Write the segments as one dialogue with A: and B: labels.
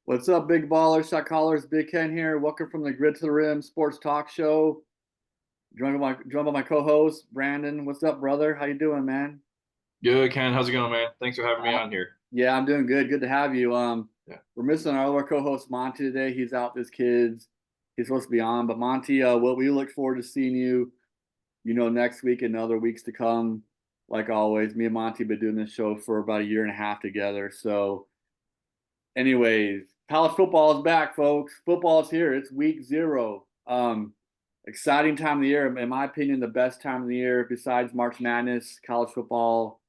A: What's up, big ballers, shot callers? Big Ken here. Welcome from the Grid to the Rim Sports Talk Show. Joined by my co-host Brandon. What's up, brother? How you doing, man?
B: Good, Ken. How's it going, man? Thanks for having me
A: Uh,
B: on here.
A: yeah, I'm doing good. Good to have you.
B: Yeah.
A: We're missing our other co-host Monty today. He's out with his kids. He's supposed to be on, but Monty, what we look forward to seeing you, next week and other weeks to come. Like always, me and Monty have been doing this show for about a year and a half together. So anyways, college football is back, folks. Football is here. It's week 0. Exciting time of the year. In my opinion, the best time of the year besides March Madness. College football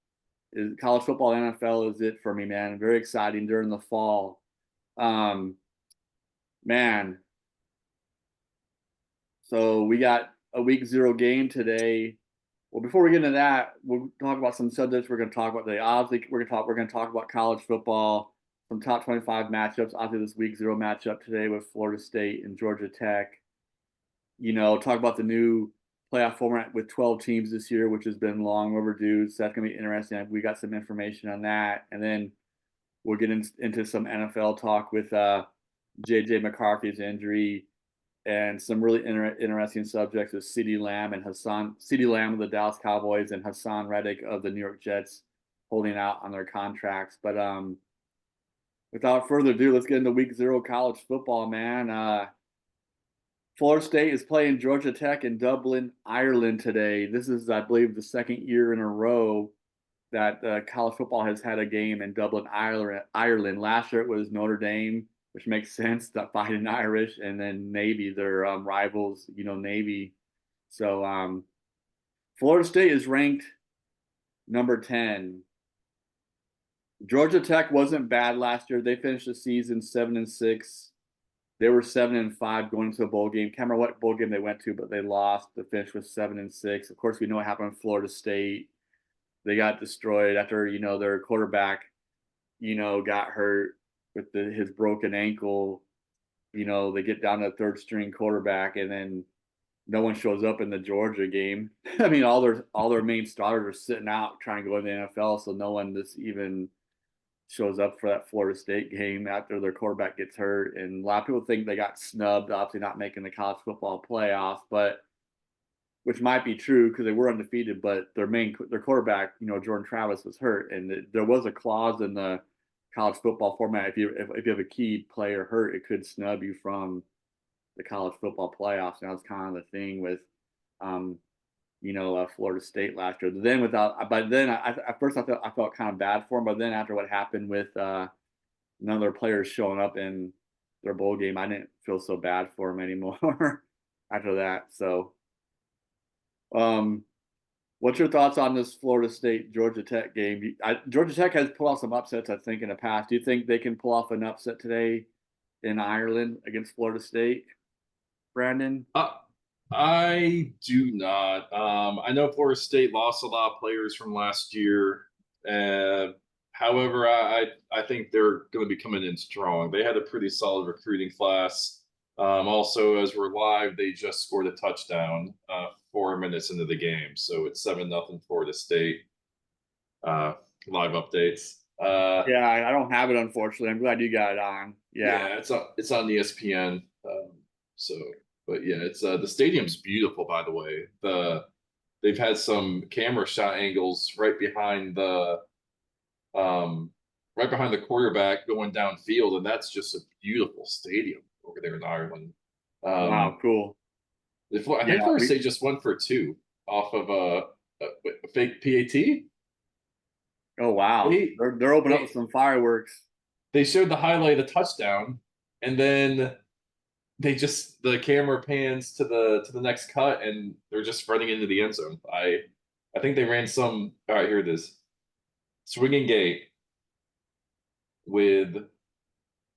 A: NFL is it for me, man. Very exciting during the fall. Um, man. So we got a week 0 game today. Well, before we get into that, we'll talk about some subjects we're going to talk about today. Obviously, we're going to talk about college football, some top 25 matchups. Obviously, this week 0 matchup today with Florida State and Georgia Tech. Talk about the new playoff format with 12 teams this year, which has been long overdue. So that's going to be interesting. We got some information on that, and then we'll get into some NFL talk with JJ McCarthy's injury and some really interesting subjects with Cee Dee Lamb of the Dallas Cowboys and Hasaan Reddick of the New York Jets holding out on their contracts. But without further ado, let's get into week 0 college football, man. Florida State is playing Georgia Tech in Dublin, Ireland today. This is, I believe, the second year in a row that college football has had a game in Dublin, Ireland. Last year it was Notre Dame, which makes sense, that fighting Irish, and then Navy, their rivals, Navy. So Florida State is ranked number 10. Georgia Tech wasn't bad last year. They finished the season 7-6. They were 7-5 going into a bowl game. Can't remember what bowl game they went to, but they lost. The finish was 7-6. Of course, we know what happened in Florida State. They got destroyed after their quarterback got hurt with his broken ankle. They get down to third string quarterback, and then no one shows up in the Georgia game. I mean, all their main starters are sitting out trying to go to the NFL, so no one just even shows up for that Florida State game after their quarterback gets hurt. And a lot of people think they got snubbed, obviously not making the college football playoff, but which might be true because they were undefeated, but their quarterback, Jordan Travis was hurt, and there was a clause in the college football format if you have a key player hurt, it could snub you from the college football playoffs. And that was kind of the thing with um, Florida State last year. But then at first I felt kind of bad for them, but then after what happened with none of their players showing up in their bowl game, I didn't feel so bad for them anymore after that. So, um, what's your thoughts on this Florida State Georgia Tech game? Georgia Tech has pulled off some upsets, I think, in the past. Do you think they can pull off an upset today in Ireland against Florida State, Brandon?
B: Uh, I do not. I know Florida State lost a lot of players from last year. Uh, However, I think they're going to be coming in strong. They had a pretty solid recruiting class. Also, as we're live, they just scored a touchdown 4 minutes into the game, so it's 7-0 Florida State. Uh, Live updates.
A: Yeah, I don't have it, unfortunately. I'm glad you got it on. Yeah.
B: Yeah, it's on ESPN. So, but yeah, it's the stadium's beautiful, by the way. They've had some camera shot angles um right behind the quarterback going downfield, and that's just a beautiful stadium over there in Ireland.
A: Wow,
B: Um,
A: cool.
B: I
A: Yeah,
B: think Florida State just won for two off of a fake PAT.
A: oh wow.
B: They
A: They're opening up with
B: they
A: some fireworks.
B: they showed the highlight of the touchdown, and then the camera pans to the next cut, and they're just running into the end zone. I think they ran some. All right, here it is. Swinging gate with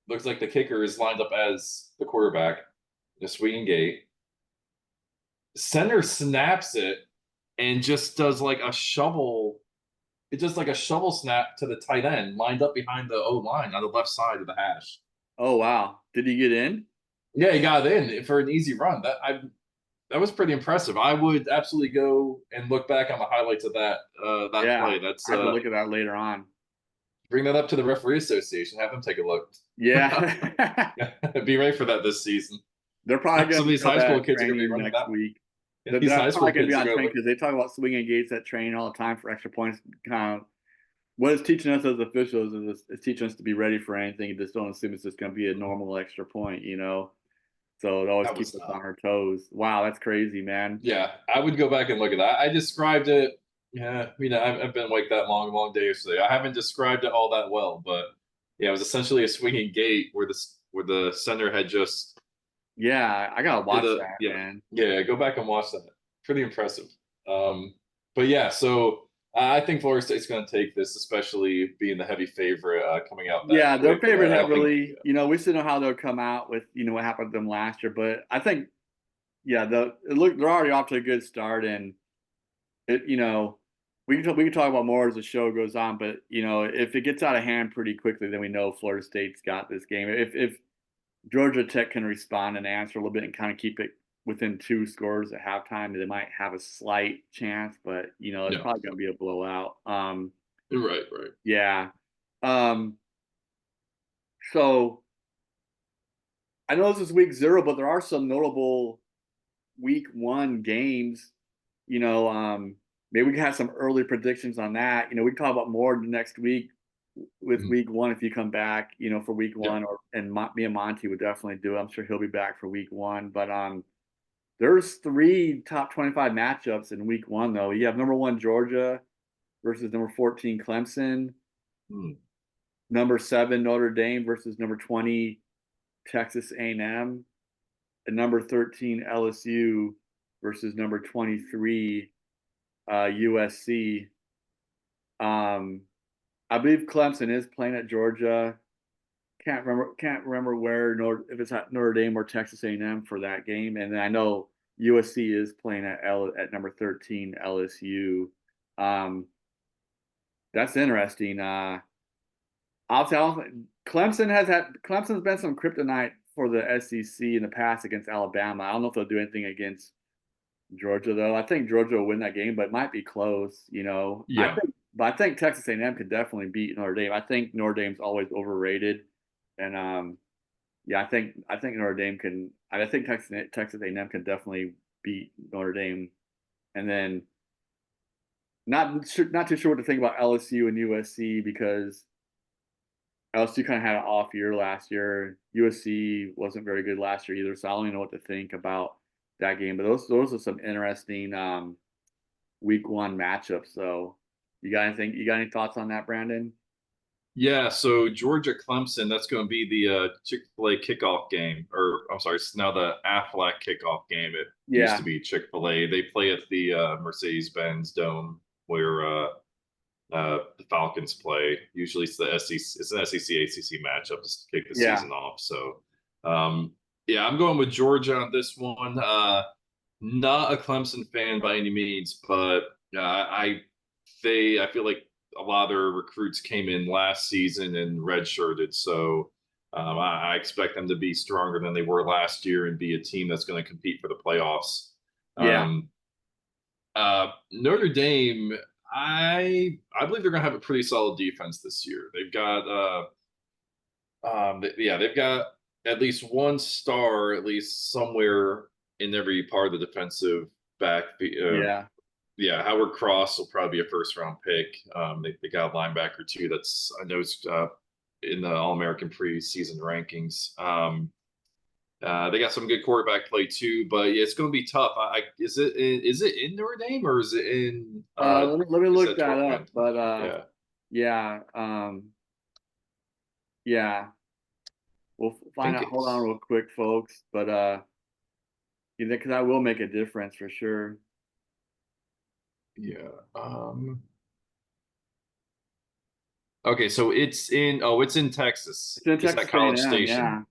B: looks like the kicker is lined up as the quarterback. The swinging gate. Center snaps it and just does like a shovel. It just like a shovel snap to the tight end lined up behind the O line on the left side of the hash.
A: Oh wow. Did he get in?
B: Yeah, he got it in for an easy run. That was pretty impressive. I would absolutely go and look back on the highlights of that
A: Yeah.
B: play. That's
A: I have to look at that later on.
B: Bring that up to the referee association. Have them take a look.
A: Yeah.
B: Be ready for that this season.
A: They're probably going
B: Some of
A: to
B: these
A: show
B: high school
A: that
B: kids are going to be
A: training
B: running
A: next
B: that.
A: week.
B: Yeah, these high
A: That's
B: school
A: probably going to be
B: kids are
A: on
B: going to
A: training
B: look.
A: because they talk about swinging gates that train all the time for extra points. Kind of what it's teaching us as officials is it's teaching us to be ready for anything. You just don't assume it's just going to be a normal extra point, you know? So it always
B: That
A: keeps
B: was
A: us
B: not.
A: on our toes. Wow, that's crazy, man.
B: Yeah, I would go back and look at that. I described it. Yeah, I've been awake that long day yesterday. I haven't described it all that well, but yeah, it was essentially a swinging gate where the center had just
A: Yeah, I gotta
B: did
A: watch
B: a
A: that,
B: yeah
A: man.
B: yeah. Go back and watch that. Pretty impressive. But yeah, so I think Florida State's going to take this, especially being the heavy favorite coming out that
A: Yeah, they're
B: quick. And
A: favored
B: I don't think
A: heavily. You know, we still know how they'll come out with, you know, what happened to them last year, but I think, yeah, they're already off to a good start, and it, you know, we can talk about more as the show goes on, but you know, if it gets out of hand pretty quickly, then we know Florida State's got this game. If Georgia Tech can respond and answer a little bit and kind of keep it within 2 scores at halftime, they might have a slight chance, but you know, it's
B: yeah,
A: probably going to be a blowout.
B: right.
A: Yeah. Um, so I know this is week 0, but there are some notable week 1 games. You know, maybe we can have some early predictions on that. You know, we can talk about more next week with
B: Mhm.
A: week 1 if you come back. You know, for week
B: Yeah,
A: 1, me and Monty would definitely do it. I'm sure he'll be back for week 1. But there's 3 top 25 matchups in week 1 though. You have number 1 Georgia versus number 14 Clemson,
B: mm.
A: number 7 Notre Dame versus number 20 Texas A&M, and number 13 LSU versus number 23 USC. Um, I believe Clemson is playing at Georgia. Can't remember where, nor if it's at Notre Dame or Texas A&M for that game. And then I know USC is playing at number 13 LSU. Um, that's interesting. Clemson's been some kryptonite for the SEC in the past against Alabama. I don't know if they'll do anything against Georgia though. I think Georgia will win that game, but it might be close. You know,
B: Yeah,
A: I think Texas A&M could definitely beat Notre Dame. I think Notre Dame's always overrated, and yeah, I think Notre Dame can. I think Texas A&M can definitely beat Notre Dame, and then not too sure what to think about LSU and USC because LSU kind of had an off year last year. USC wasn't very good last year either, so I don't even know what to think about that game. But those are some interesting week 1 matchups. So you got anything? You got any thoughts on that, Brandon?
B: yeah. So Georgia Clemson, that's going to be the Chick-fil-A kickoff game, or I'm sorry, it's now the Aflac kickoff game. It used
A: Yeah,
B: to be Chick-fil-A. They play at the Mercedes-Benz Dome where the Falcons play. Usually it's the SEC, it's an SEC ACC matchup just to kick the
A: yeah,
B: season off. So yeah, I'm going with Georgia on this one. Not a Clemson fan by any means, but I feel like a lot of their recruits came in last season and redshirted. So I expect them to be stronger than they were last year and be a team that's going to compete for the playoffs.
A: yeah,
B: Um, Notre Dame, I believe they're going to have a pretty solid defense this year. They've got they've got at least one star, at least somewhere in every part of the defensive back.
A: yeah,
B: Yeah, Howard Cross will probably be a first round pick. They got a linebacker too. That's I know it's in the All American preseason rankings. They got some good quarterback play too, but yeah, it's going to be tough. Is it in Notre Dame or is it in
A: let me
B: is
A: look
B: that
A: that up.
B: Dortmund?
A: But
B: Yeah,
A: yeah, yeah, we'll
B: I
A: find
B: think
A: out. Hold on,
B: it's
A: real quick, folks. But you know, because that will make a difference for sure.
B: yeah. Okay, so it's in Texas.
A: It's in
B: It's at
A: Texas
B: College
A: A&M.
B: Station.
A: Yeah,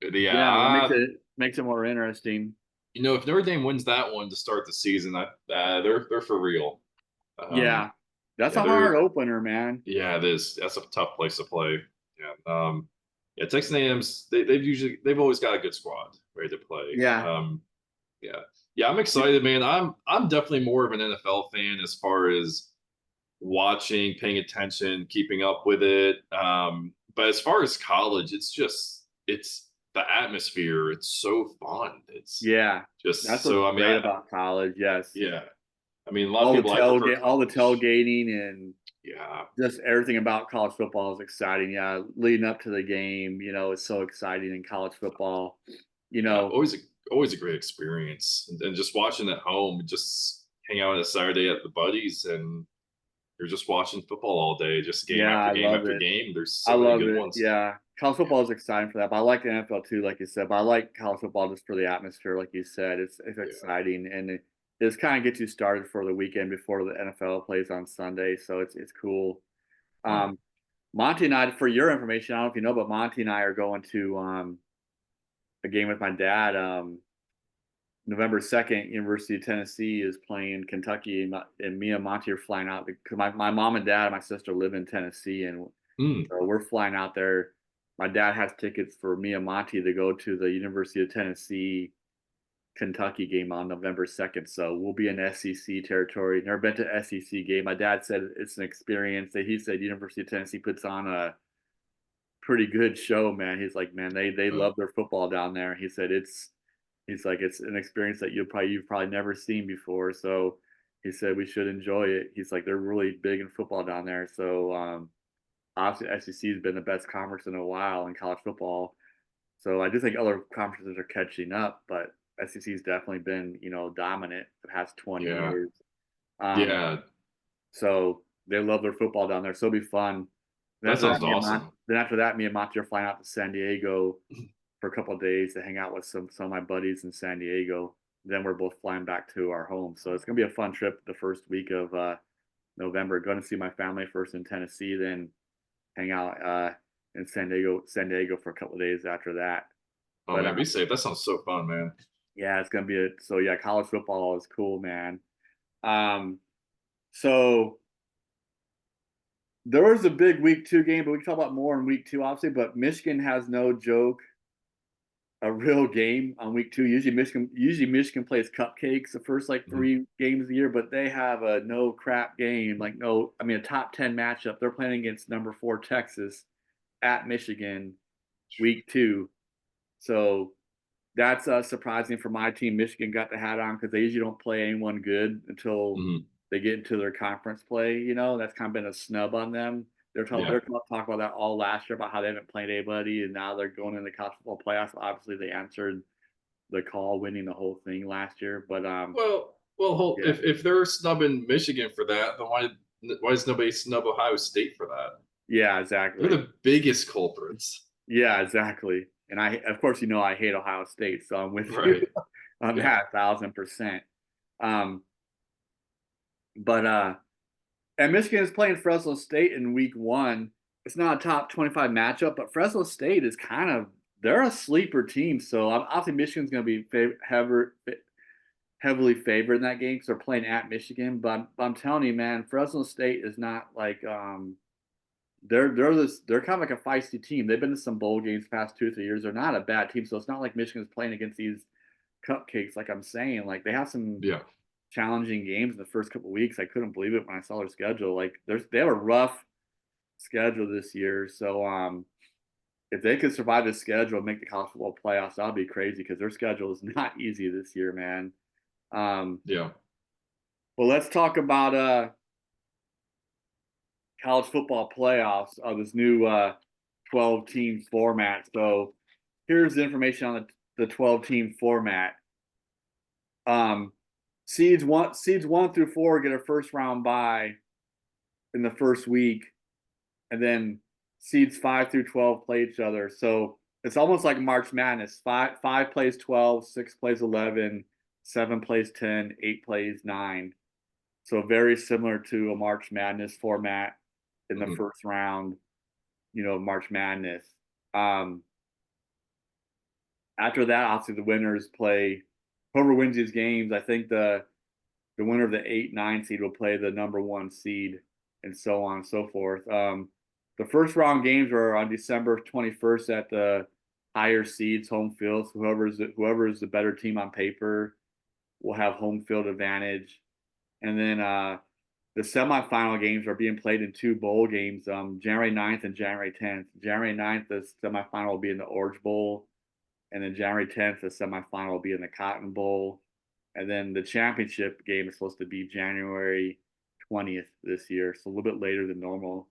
B: Yeah,
A: yeah, that makes it more interesting.
B: you know, if Notre Dame wins that one to start the season, they're for real. Um,
A: Yeah, that's
B: yeah,
A: a hard opener, man.
B: it is. That's a tough place to play. Yeah, yeah. Texas A&M's they've always got a good squad ready to play.
A: Yeah,
B: Yeah, yeah. I'm excited, man. I'm definitely more of an NFL fan as far as watching, paying attention, keeping up with it. But as far as college, it's the atmosphere. It's so fun. It's
A: Yeah,
B: just
A: that's what's
B: so. I mean,
A: great about college. Yes,
B: yeah. I mean, a lot of people. I prefer
A: all the
B: college.
A: tailgating and
B: Yeah,
A: just everything about college football is exciting. Yeah, leading up to the game, it's so exciting in college football. You
B: yeah.
A: know,
B: Always a great experience, and just watching at home, just hang out on a Saturday at the buddies, and you're just watching football all day, just game
A: yeah,
B: after
A: I
B: game
A: love
B: after
A: it.
B: game. There's
A: I
B: so many
A: love
B: good
A: it.
B: ones.
A: Yeah, college
B: Yeah,
A: football is exciting for that, but I like the NFL too, like you said. But I like college football just for the atmosphere, like you said. It's
B: yeah.
A: exciting and it just kind of gets you started for the weekend before the NFL plays on Sunday. So it's cool.
B: Right.
A: Um, Monty and I, for your information, I don't know if you know, but Monty and I are going to a game with my dad. November 2nd, University of Tennessee is playing Kentucky, and me and Monty are flying out because my mom and dad and my sister live in Tennessee, and
B: Mm,
A: so we're flying out there. My dad has tickets for me and Monty to go to the University of Tennessee Kentucky game on November 2nd. So we'll be in SEC territory. Never been to SEC game. My dad said it's an experience. That He said University of Tennessee puts on a pretty good show, man. He's like, man, they
B: uh,
A: love their football down there. He said he's like it's an experience that you've probably never seen before. So he said we should enjoy it. He's like they're really big in football down there. So obviously SEC has been the best conference in a while in college football. So I do think other conferences are catching up, but SEC has definitely been dominant the past 20
B: yeah,
A: years. Um,
B: yeah.
A: so they love their football down there. So it'll be fun.
B: That sounds awesome.
A: Then after that, me and Monty are flying out to San Diego for a couple of days to hang out with some of my buddies in San Diego. Then we're both flying back to our home. So it's gonna be a fun trip the first week of November. Going to see my family first in Tennessee, then hang out in San Diego for a couple of days after that.
B: Oh
A: But
B: man, be safe. That sounds so fun, man.
A: yeah, it's gonna be so yeah, college football is cool, man. Um, so there was a big week 2 game, but we can talk about more in week 2, obviously. But Michigan has no joke a real game on week 2. Usually Michigan plays cupcakes the first like
B: Mhm.
A: 3 games of the year, but they have a no crap game, like no, I mean a top 10 matchup. They're playing against number 4 Texas at Michigan week 2. So that's surprising for my team. Michigan got the hat on because they usually don't play anyone good until
B: Mhm.
A: they get into their conference play. That's kind of been a snub on them.
B: Yeah.
A: They're talking about that all last year about how they haven't played anybody, and now they're going into college football playoffs. Obviously, they answered the call, winning the whole thing last year. But
B: Hold,
A: yeah,
B: if they're snubbing Michigan for that, then why does nobody snub Ohio State for that?
A: yeah,
B: They're
A: exactly.
B: the biggest culprits.
A: Yeah, exactly. And of course, I hate Ohio State, so I'm with you
B: Right.
A: on
B: Yeah.
A: that 1,000%. Um, but and Michigan is playing Fresno State in week 1. It's not a top 25 matchup, but Fresno State is they're a sleeper team. So I think Michigan's going to be heavily favored in that game because they're playing at Michigan. But I'm telling you, man, Fresno State is not like they're kind of like a feisty team. They've been to some bowl games the past 2 or 3 years. They're not a bad team. So it's not like Michigan's playing against these cupcakes. Like I'm saying, like they have some
B: Yeah.
A: challenging games in the first couple of weeks. I couldn't believe it when I saw their schedule. Like they have a rough schedule this year. So if they could survive this schedule and make the college football playoffs, that'd be crazy because their schedule is not easy this year, man. Um,
B: Yeah.
A: well, let's talk about college football playoffs of this new 12 team format. So here's the information on the 12 team format. Um, seeds 1 through 4 get a first round bye in the first week, and then seeds 5 through 12 play each other. So it's almost like March Madness. Five plays 12, 6 plays 11, 7 plays 10, 8 plays 9. So very similar to a March Madness format in the
B: Mhm.
A: first round, of March Madness. Um, After that, obviously the winners play whoever wins these games. I think the winner of the 8-9 seed will play the number 1 seed, and so on and so forth. The first round games are on December 21st at the higher seeds home field. So whoever is the better team on paper will have home field advantage. And then the semifinal games are being played in two bowl games, January 9th and January 10th. January 9th, the semifinal will be in the Orange Bowl, and then January 10th, the semifinal will be in the Cotton Bowl, and then the championship game is supposed to be January 20th this year, so a little bit later than normal,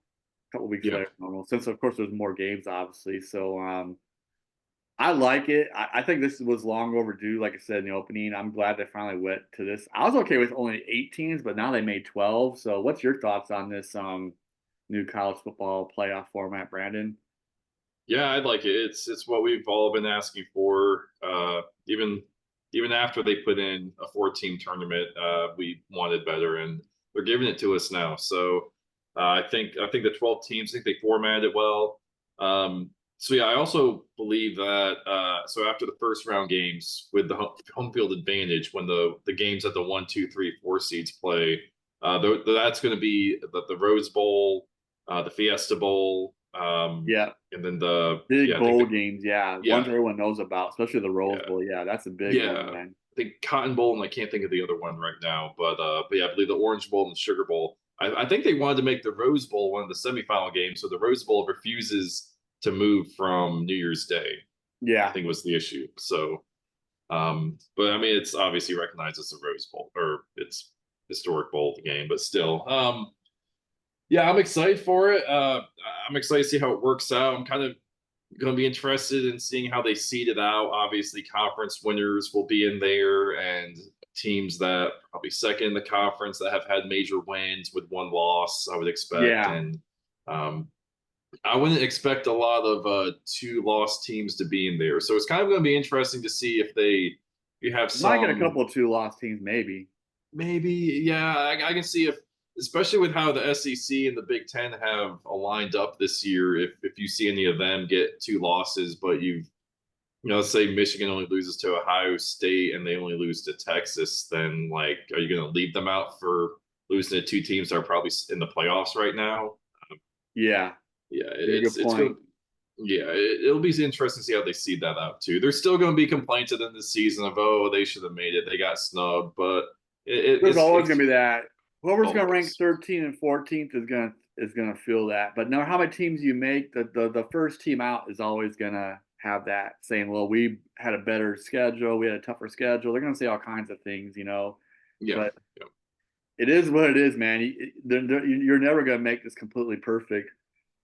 A: a couple weeks
B: Yeah.
A: later than normal. Since of course there's more games, obviously, so I like it. I think this was long overdue. Like I said in the opening, I'm glad they finally went to this. I was okay with only 8 teams, but now they made 12. So, what's your thoughts on this new college football playoff format, Brandon?
B: Yeah, I like it. It's what we've all been asking for. Even after they put in a 4-team tournament, we wanted better, and they're giving it to us now. So I think the 12 teams, I think they formatted it well. So yeah, I also believe that so after the first round games with the home field advantage, when the games at the 1, 2, 3, 4 seeds play, that's going to be the Rose Bowl, the Fiesta Bowl,
A: Yeah,
B: and then the
A: big
B: yeah, I think
A: bowl
B: the
A: games. Yeah, ones
B: yeah
A: everyone knows about, especially the Rose
B: yeah
A: Bowl. Yeah, that's a big one,
B: yeah.
A: man.
B: I think Cotton Bowl, and I can't think of the other one right now, but yeah, I believe the Orange Bowl and the Sugar Bowl. I think they wanted to make the Rose Bowl one of the semifinal games, so the Rose Bowl refuses to move from New Year's Day. I
A: Yeah,
B: think was the issue. So, but I mean, it's obviously recognized as a Rose Bowl or it's historic bowl of the game, but still, yeah, I'm excited for it. I'm excited to see how it works out. I'm kind of going to be interested in seeing how they seed it out. Obviously, conference winners will be in there, and teams that probably second in the conference that have had major wins with one loss, I would expect.
A: yeah.
B: And um, I wouldn't expect a lot of 2 loss teams to be in there. So it's kind of going to be interesting to see if you have
A: Might get a
B: some
A: couple of 2 loss teams, maybe.
B: maybe, yeah, I can see if, especially with how the SEC and the Big Ten have aligned up this year, if you see any of them get 2 losses, but let's say Michigan only loses to Ohio State and they only lose to Texas, then like, are you going to leave them out for losing to 2 teams that are probably in the playoffs right now?
A: Yeah,
B: Yeah,
A: very good
B: it's going
A: point.
B: to. Yeah, it'll be interesting to see how they seed that out too. There's still going to be complaints at the end of the season of, oh, they should have made it, they got snubbed, but
A: There's always
B: it's
A: gonna be that. Whoever's gonna rank
B: always.
A: 13th and 14th is gonna feel that. But no matter how many teams you make, the first team out is always gonna have that saying, "Well, we had a better schedule, we had a tougher schedule." They're gonna say all kinds of things.
B: Yeah,
A: But
B: yeah,
A: it is what it is, man. You're never gonna make this completely perfect.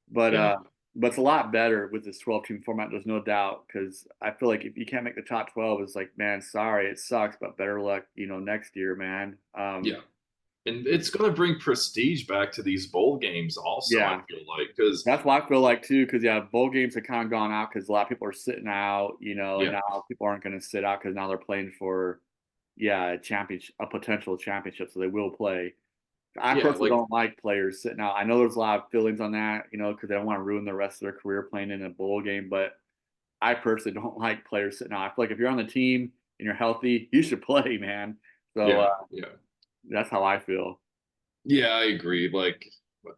A: But
B: yeah,
A: uh, but it's a lot better with this 12-team format. There's no doubt because I feel like if you can't make the top 12, it's like, man, sorry, it sucks, but better luck, next year, man.
B: yeah. And it's going to bring prestige back to these bowl games, also. I
A: Yeah,
B: feel like because
A: that's what I feel like too. Because yeah, bowl games have kind of gone out because a lot of people are sitting out, and
B: yeah,
A: now people aren't going to sit out because now they're playing for, yeah, a potential championship, so they will play. I
B: yeah,
A: personally
B: like
A: don't like players sitting out. I know there's a lot of feelings on that, because they don't want to ruin the rest of their career playing in a bowl game. But I personally don't like players sitting out. I feel like if you're on the team and you're healthy, you should play, man. So
B: yeah, yeah,
A: that's how I feel.
B: yeah. I agree. Like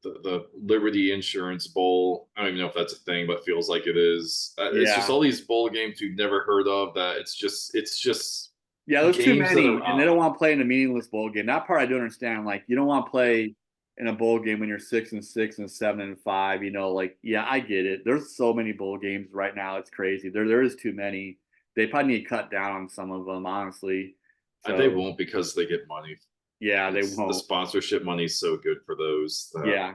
B: the Liberty Insurance Bowl. I don't even know if that's a thing, but feels like it is. It's just
A: Yeah.
B: all these bowl games we've never heard of. That it's just
A: Yeah, there's too
B: games that
A: many,
B: are
A: and they don't
B: odd.
A: want to play in a meaningless bowl game. That part I do understand. Like, you don't want to play in a bowl game when you're 6-6 and 7-5. Like, yeah, I get it. There's so many bowl games right now; it's crazy. There is too many. They probably need to cut down on some of them, honestly.
B: They
A: So
B: won't because they get money.
A: yeah, they
B: It's the
A: won't.
B: sponsorship money is so good for those that
A: Yeah,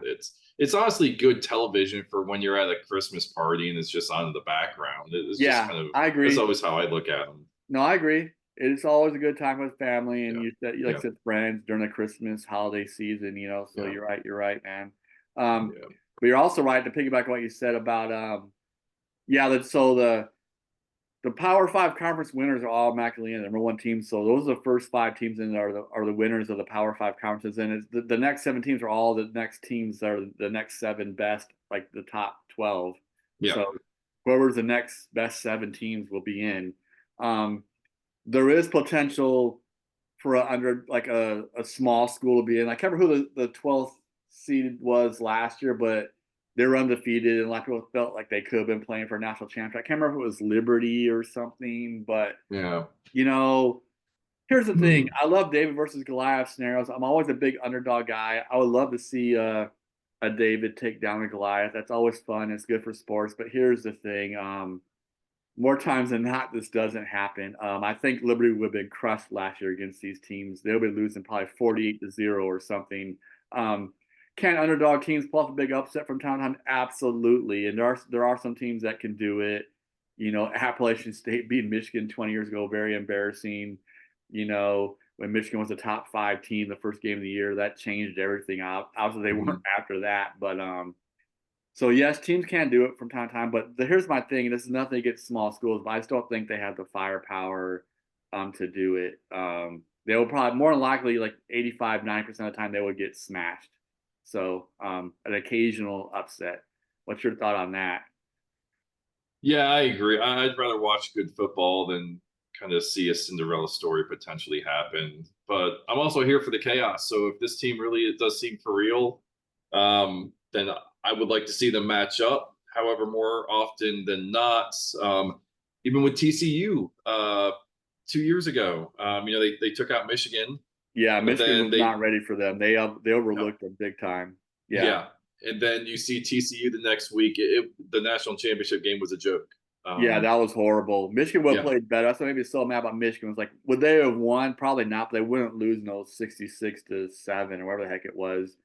B: it's honestly good television for when you're at a Christmas party and it's just on in the background. It's just
A: yeah,
B: kind of
A: I
B: that's
A: agree.
B: always how I look at them.
A: No, I agree. It's always a good time with family, and
B: Yeah,
A: you said, like I
B: yeah,
A: said, friends during the Christmas holiday season. So
B: yeah,
A: you're right, man. Um,
B: yeah,
A: but you're also right to piggyback on what you said about yeah. So the Power Five conference winners are all automatically in the number one team. So those are the first 5 teams in there are the winners of the Power Five conferences, and the next 7 teams are all the next teams that are the next 7 best, like the top 12.
B: yeah,
A: So whoever's the next best 7 teams will be in. Um, there is potential for under like a small school to be in. I can't remember who the 12th seed was last year, but they were undefeated, and a lot of people felt like they could have been playing for a national championship. I can't remember if it was Liberty or something, but
B: yeah,
A: you know, Here's the thing. I love David versus Goliath scenarios. I'm always a big underdog guy. I would love to see a David take down a Goliath. That's always fun. It's good for sports. But here's the thing. More times than not, this doesn't happen. I think Liberty would have been crushed last year against these teams. They'll be losing probably 48-0 or something. Um, can underdog teams pull off a big upset from time to time? Absolutely. And there are some teams that can do it. Appalachian State beat Michigan 20 years ago, very embarrassing. When Michigan was a top 5 team the first game of the year, that changed everything out. Obviously, they weren't after that, but so yes, teams can do it from time to time. But here's my thing: this is nothing against small schools, but I still think they have the firepower to do it. They will probably more than likely, like 85-90% of the time, they would get smashed. So an occasional upset. What's your thought on that?
B: Yeah, I agree. I'd rather watch good football than kind of see a Cinderella story potentially happen. But I'm also here for the chaos. So if this team really it does seem for real, then I would like to see them match up. However, more often than not, even with TCU 2 years ago, they took out Michigan.
A: Yeah,
B: But
A: Michigan
B: then
A: was not ready for them. They
B: no,
A: overlooked them big time. Yeah.
B: yeah. And then you see TCU the next week. The national championship game was a joke.
A: Yeah, that was horrible. Michigan would have
B: Yeah,
A: played better. That's what made me so mad about Michigan. Was like, would they have won? Probably not, but they wouldn't lose no 66-7 or whatever the heck it was.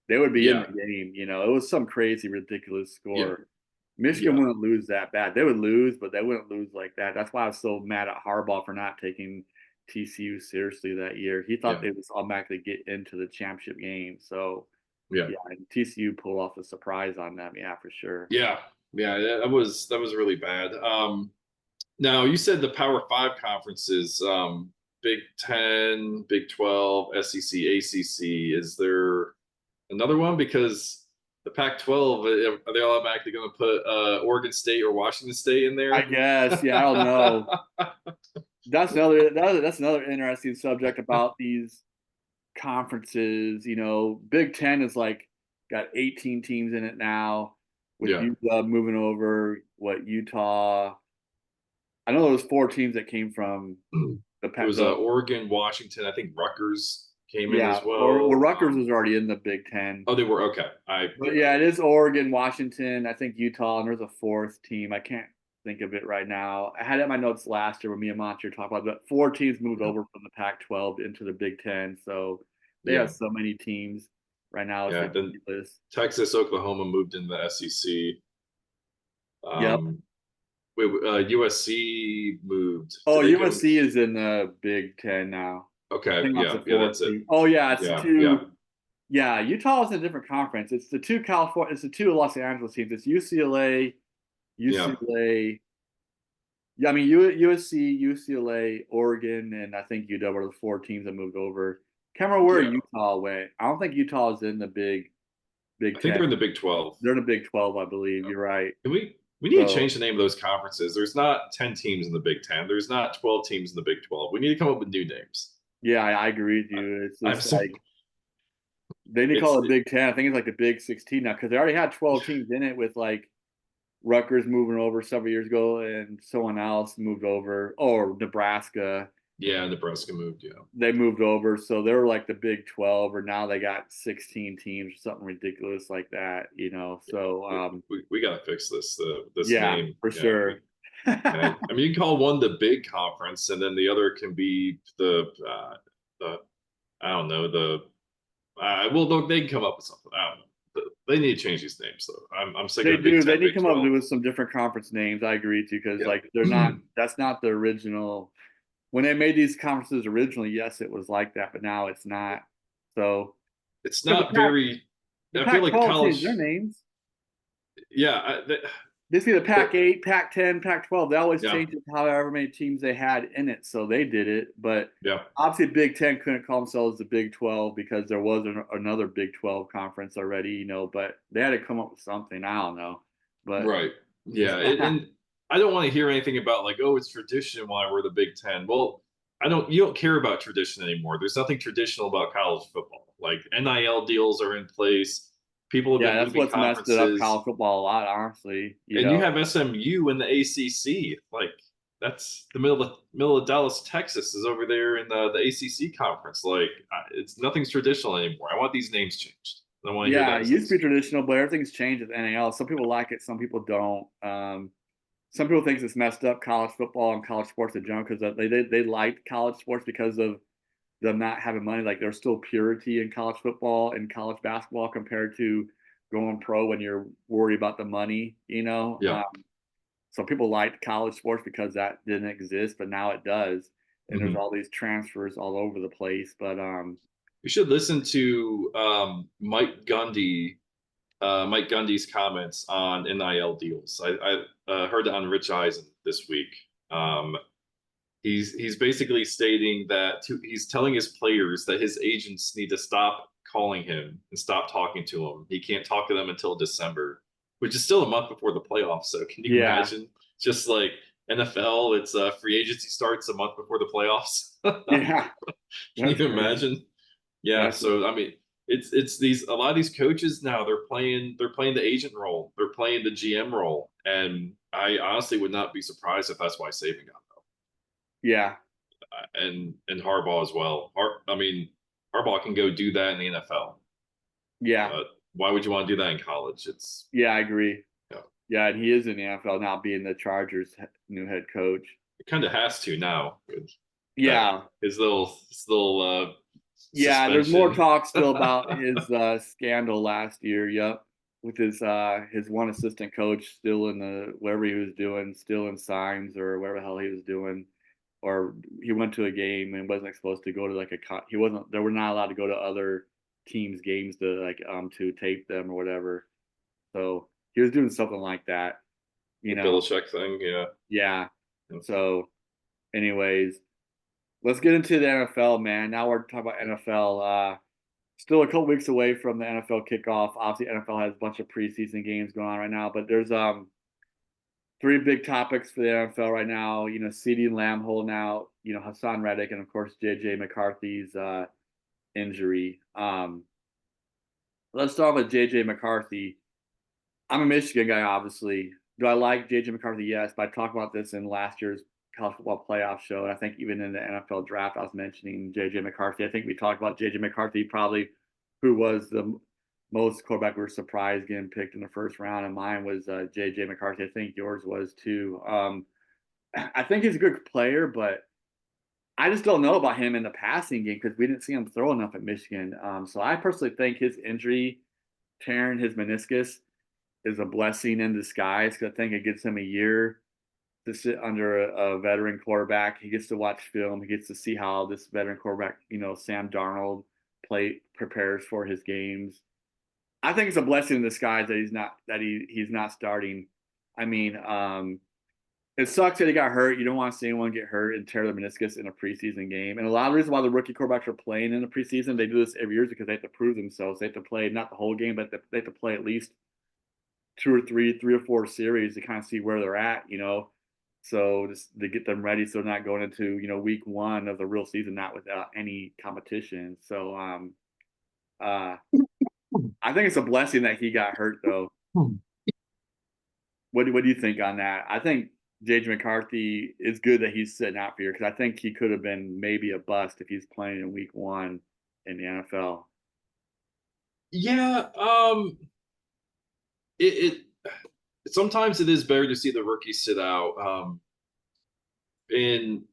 A: They would be in
B: yeah,
A: the game. It was some crazy, ridiculous
B: yeah,
A: score. Michigan
B: yeah,
A: wouldn't lose that bad. They would lose, but they wouldn't lose like that. That's why I was so mad at Harbaugh for not taking TCU seriously that year. He thought
B: yeah,
A: they would automatically get into the championship game. So
B: yeah.
A: yeah, and TCU pulled off a surprise on them. Yeah, for sure.
B: Yeah, yeah, that was really bad. Now you said the Power Five conferences, Big Ten, Big 12, SEC, ACC. Is there another one? Because the Pac-12, are they automatically going to put Oregon State or Washington State in
A: I
B: there?
A: guess. Yeah, I don't know. That's another interesting subject about these conferences. Big Ten is like got 18 teams in it now, with
B: Yeah,
A: UW moving over. What Utah? I know there was 4 teams that came from the
B: it
A: Pac.
B: was Oregon, Washington. I think Rutgers came in
A: Yeah,
B: as
A: or
B: well.
A: Rutgers was already in the Big Ten.
B: Oh, they were okay.
A: But yeah, it is Oregon, Washington, I think Utah, and there's a 4th team. I can't think of it right now. I had it in my notes last year when me and Monty talked about it, but 4 teams moved over from the Pac-12 into the Big Ten. So they
B: Yeah,
A: have so many teams right now. It's
B: yeah. Then
A: ridiculous.
B: Texas, Oklahoma moved into the SEC.
A: Yep.
B: Wait, USC moved.
A: Oh,
B: Did they go?
A: USC is in the Big Ten now. I
B: Okay,
A: think that's
B: yeah,
A: the
B: yeah,
A: fourth
B: that's it.
A: team. Oh yeah, it's the
B: Yeah, yeah,
A: two. Yeah, Utah is in a different conference. It's the two California. It's the two Los Angeles teams. It's UCLA,
B: yeah,
A: UCLA. Yeah, I mean USC, UCLA, Oregon, and I think UW are the 4 teams that moved over. Can't remember where
B: yeah.
A: Utah went. I don't think Utah is in the Big
B: I think
A: Ten.
B: they're in the Big 12.
A: They're in the Big 12, I believe.
B: Yeah.
A: You're right.
B: Can we need to
A: So
B: change the name of those conferences. There's not 10 teams in the Big 10. There's not 12 teams in the Big 12. We need to come up with new names.
A: yeah, I agree with you. It's
B: I'm
A: just
B: so
A: like they need to
B: it's
A: call it Big Ten. I think it's like the Big 16 now because they already had 12 teams in it with like Rutgers moving over several years ago and someone else moved over. Or Nebraska.
B: yeah, Nebraska moved, yeah.
A: They moved over, so they were like the Big 12, or now they got 16 teams or something ridiculous like that.
B: Yeah.
A: So
B: We got to fix this
A: yeah,
B: name.
A: for
B: Yeah.
A: sure.
B: I mean, you can call one the big conference, and then the other can be the I don't know well they can come up with something. I don't know. They need to change these names though. I'm sick
A: They
B: of the Big
A: do. They
B: 10,
A: need to
B: Big
A: come up
B: 12.
A: with some different conference names. I agree to because
B: Yeah,
A: like they're not. That's not the original. When they made these conferences originally, yes, it was like that, but now it's not. So
B: it's
A: because
B: not very.
A: the
B: I feel like
A: Pac-12 changed their
B: college.
A: names.
B: Yeah,
A: They see the
B: but
A: Pac-8, Pac-10, Pac-12. They always
B: yeah,
A: changed it to however many teams they had in it, so they did it. But
B: yeah,
A: obviously, Big Ten couldn't call themselves the Big 12 because there was another Big 12 conference already. But they had to come up with something. I don't know, but
B: right. Yeah, and I don't want to hear anything about like, oh, it's tradition why we're the Big Ten. Well, I don't. You don't care about tradition anymore. There's nothing traditional about college football. Like NIL deals are in place. People have
A: yeah,
B: been
A: that's
B: moving
A: what's messed it up
B: conferences,
A: college football a lot, honestly.
B: and you have SMU in the ACC. Like, that's the middle of Dallas, Texas is over there in the ACC conference. Like it's nothing's traditional anymore. I want these names changed. I don't want to hear
A: Yeah,
B: that
A: it used to be
B: nonsense.
A: traditional, but everything's changed with NAL. Some people like it, some people don't. Some people think it's messed up college football and college sports in general because they liked college sports because of them not having money. Like there's still purity in college football and college basketball compared to going pro when you're worried about the money.
B: Yeah.
A: So people liked college sports because that didn't exist, but now it does. And there's
B: Hmm.
A: all these transfers all over the place. But
B: You should listen to Mike Gundy's comments on NIL deals. I heard it on Rich Eisen this week. Um, he's basically stating that he's telling his players that his agents need to stop calling him and stop talking to him. He can't talk to them until December, which is still a month before the playoffs. So can you
A: yeah,
B: imagine? Just like NFL, it's free agency starts a month before the playoffs.
A: yeah,
B: Can
A: that's
B: you
A: crazy.
B: imagine? Yeah.
A: That's
B: So I mean, it's these a lot of these coaches now they're playing the agent role, they're playing the GM role, and I honestly would not be surprised if that's why Saban got
A: yeah,
B: and Harbaugh as well. I mean, Harbaugh can go do that in the NFL,
A: yeah,
B: but why would you want to do that in college? It's
A: yeah. I agree.
B: you know,
A: Yeah, and he is in the NFL now, being the Chargers' new head coach.
B: it kind of has to now with that
A: Yeah,
B: his little
A: yeah. There's more
B: suspension.
A: talk still about his scandal last year. Yep, with his one assistant coach still in the whatever he was doing, still in signs or whatever the hell he was doing, or he went to a game and wasn't supposed to go to like he wasn't they were not allowed to go to other teams' games to to tape them or whatever. So he was doing something like that, you
B: The
A: know.
B: Belichick thing, yeah.
A: Yeah. So, anyways, let's get into the NFL, man. Now we're talking about NFL. Still a couple weeks away from the NFL kickoff. Obviously, NFL has a bunch of preseason games going on right now, but there's three big topics for the NFL right now. Cee Dee Lamb holding out. Hassan Reddick, and of course JJ McCarthy's injury. Let's start with JJ McCarthy. I'm a Michigan guy, obviously. Do I like JJ McCarthy? Yes, but I talked about this in last year's college football playoff show, and I think even in the NFL draft, I was mentioning JJ McCarthy. I think we talked about JJ McCarthy, probably who was the most quarterback we were surprised getting picked in the first round, and mine was JJ McCarthy. I think yours was too. I think he's a good player, but I just don't know about him in the passing game because we didn't see him throw enough at Michigan. So I personally think his injury, tearing his meniscus, is a blessing in disguise because I think it gives him a year to sit under a veteran quarterback. He gets to watch film. He gets to see how this veteran quarterback, Sam Darnold, prepares for his games. I think it's a blessing in disguise that he's not starting. I mean, it sucks that he got hurt. You don't want to see anyone get hurt and tear the meniscus in a preseason game. And a lot of the reason why the rookie quarterbacks are playing in the preseason, they do this every year because they have to prove themselves. They have to play not the whole game, but they have to play at least two or three or four series to kind of see where they're at. So just to get them ready, so they're not going into week one of the real season not without any competition. So uh, I think it's a blessing that he got hurt though. What do you think on that? I think JJ McCarthy is good that he's sitting out for you because I think he could have been maybe a bust if he's playing in week one in the NFL.
B: Yeah, it sometimes it is better to see the rookies sit out. In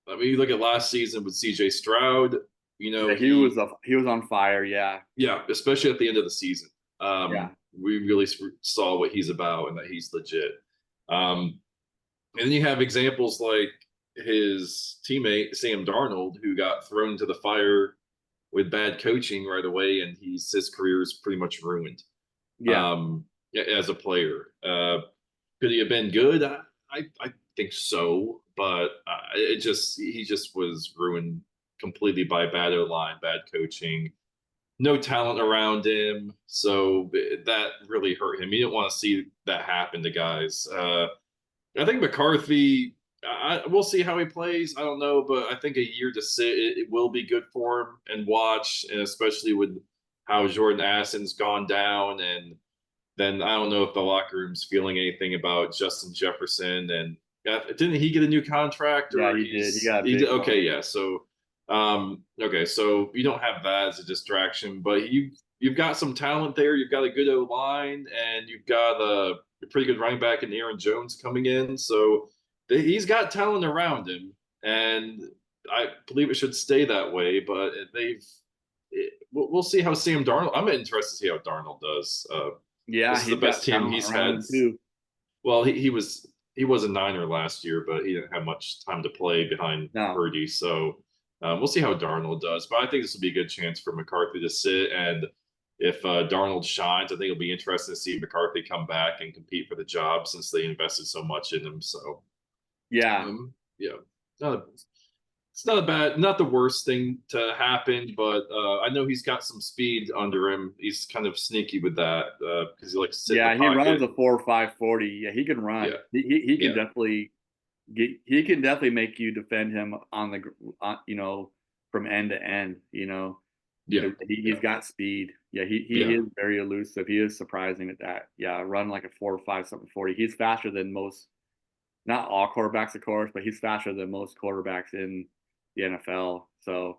B: I mean, you look at last season with CJ Stroud,
A: Yeah, he was on fire. Yeah,
B: yeah, especially at the end of the season.
A: yeah,
B: We really saw what he's about and that he's legit. Um, and then you have examples like his teammate Sam Darnold, who got thrown into the fire with bad coaching right away, and his career is pretty much ruined
A: yeah.
B: as a player. Could he have been good? I think so, but he just was ruined completely by bad O line, bad coaching, no talent around him. So that really hurt him. He didn't want to see that happen to guys. I think McCarthy. We'll see how he plays. I don't know, but I think a year to sit it will be good for him and watch, and especially with how Jordan Addison's gone down, and then I don't know if the locker room's feeling anything about Justin Jefferson and Didn't he get a new contract,
A: Yeah,
B: or
A: he did. He got a
B: he
A: big
B: did?
A: one.
B: Okay, yeah. So, okay, so you don't have that as a distraction, but you've got some talent there. You've got a good O line, and you've got a pretty good running back in Aaron Jones coming in. So he's got talent around him, and I believe it should stay that way. But we'll see how Sam Darnold. I'm interested to see how Darnold does.
A: Yeah,
B: This is the
A: he's
B: best
A: got
B: team
A: talent
B: he's
A: around
B: had.
A: him too.
B: Well, he was a Niner last year, but he didn't have much time to play behind
A: No.
B: Purdy. So we'll see how Darnold does. But I think this will be a good chance for McCarthy to sit. And if Darnold shines, I think it'll be interesting to see McCarthy come back and compete for the job since they invested so much in him. So
A: Yeah.
B: yeah, not it's not a bad, not the worst thing to happen, but I know he's got some speed under him. He's kind of sneaky with that because he likes to sit in the
A: Yeah, he runs
B: pocket.
A: a 4.5 40. Yeah, he can run.
B: Yeah,
A: He can
B: yeah,
A: definitely he can definitely make you defend him on from end to end,
B: yeah,
A: He's
B: yeah,
A: got speed. Yeah, he
B: yeah.
A: is very elusive. He is surprising at that. Yeah, run like a 4.5 something 40. He's faster than most, not all quarterbacks, of course, but he's faster than most quarterbacks in the NFL. So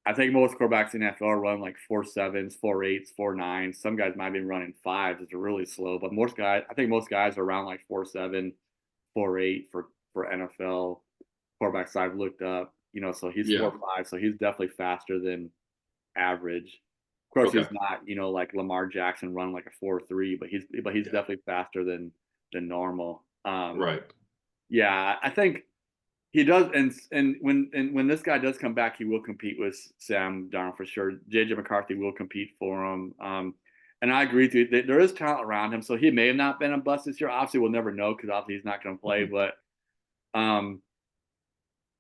A: I think most quarterbacks in the NFL run like 4.7s, 4.8s, 4.9s. Some guys might be running fives. It's really slow, but I think most guys are around like 4.7, 4.8 for NFL quarterbacks I've looked up. So he's
B: Yeah.
A: 4.5, so he's definitely faster than average. Of course,
B: Okay.
A: he's not, like Lamar Jackson run like a 4.3, but he's
B: Yeah.
A: definitely faster than normal.
B: Right.
A: Yeah, I think he does, and when this guy does come back, he will compete with Sam Darnold for sure. JJ McCarthy will compete for him. And I agree with you. There is talent around him, so he may have not been a bust this year. Obviously, we'll never know because obviously he's not going to play.
B: Mhm.
A: But